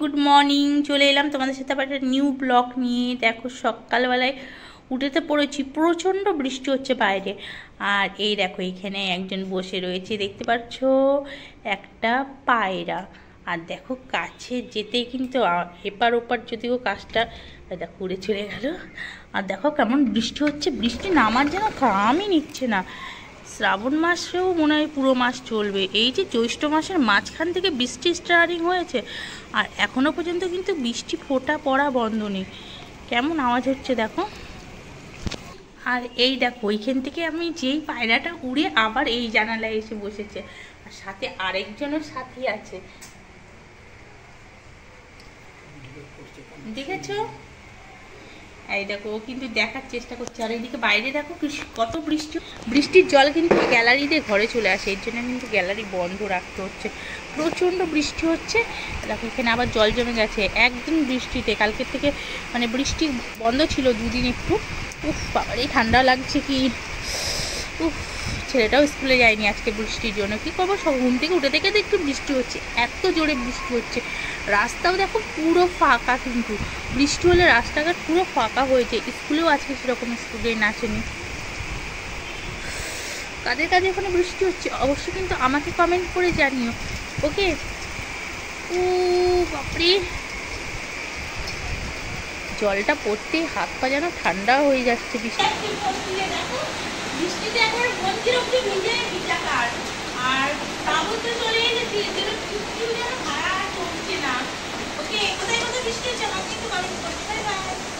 Good morning. চলে এলাম তোমাদের সাথে আবার একটা নিউ ব্লগ নিয়ে। দেখো সকালবেলায় উঠেতে পড়েছি, প্রচণ্ড বৃষ্টি হচ্ছে বাইরে। আর এই দেখো এখানে একজন বসে রয়েছে, দেখতে পাচ্ছ, একটা পায়রা। আর দেখো কাছে যেতেই কিন্তু এপার ওপার যদিও কাজটা দেখো উড়ে চলে গেল। আর দেখো কেমন বৃষ্টি হচ্ছে, বৃষ্টি নামার যেন কামই নিচ্ছে না। শ্রাবণ মাসেও মনে হয় পুরো মাস চলবে। এই যে জ্যৈষ্ঠ মাসের মাঝখান থেকে বৃষ্টি স্টার্টিং হয়েছে, আর এখনও পর্যন্ত কিন্তু বৃষ্টি ফোঁটা পড়া বন্ধ নেই। কেমন আওয়াজ হচ্ছে দেখো। আর এই দেখো ওইখান থেকে আমি যেই পায়রাটা উড়ে আবার এই জানালায় এসে বসেছে, আর সাথে আরেকজনের সাথী আছে, দেখেছো? এই দেখো ও কিন্তু দেখার চেষ্টা করছে। আর এইদিকে বাইরে দেখো কত বৃষ্টি, বৃষ্টির জল কিন্তু গ্যালারিতে ঘরে চলে আসে, এর জন্য কিন্তু গ্যালারি বন্ধ রাখতে হচ্ছে, প্রচণ্ড বৃষ্টি হচ্ছে। দেখো এখানে আবার জল জমে গেছে একদিন বৃষ্টিতে, কালকের থেকে মানে বৃষ্টি বন্ধ ছিল দুদিন একটু। উফ বাবার এই ঠান্ডা লাগছে কি, উফ। ছেলেটাও স্কুলে যায়নি আজকে বৃষ্টির জন্য, কী করবো, সব ঘুম থেকে উঠে থেকে একটু বৃষ্টি হচ্ছে, এত জোরে বৃষ্টি হচ্ছে। রাস্তাও দেখো পুরো ফাঁকা, কিন্তু বৃষ্টি হলে রাস্তাঘাট পুরো ফাঁকা হয়েছে। স্কুলেও আজকে সেরকম স্টুডেন্ট আসেনি। কাদের কাদের ওখানে বৃষ্টি হচ্ছে অবশ্যই কিন্তু আমাকে কমেন্ট করে জানিও, ওকে? ও বাপরে, জলটা পড়তে হাত পা যেন ঠান্ডা হয়ে যাচ্ছে। বৃষ্টিতে একবার মন্দির অব্দি ভিজে ভিজাকার, আর তাবুতে চলে এসেছি, যেন চুপচুপ যেন ভাড়া চলছে না। ওকে, কোথায় কোথায় বৃষ্টি হচ্ছে আমাকে একটু কমেন্ট করতে। Bye bye.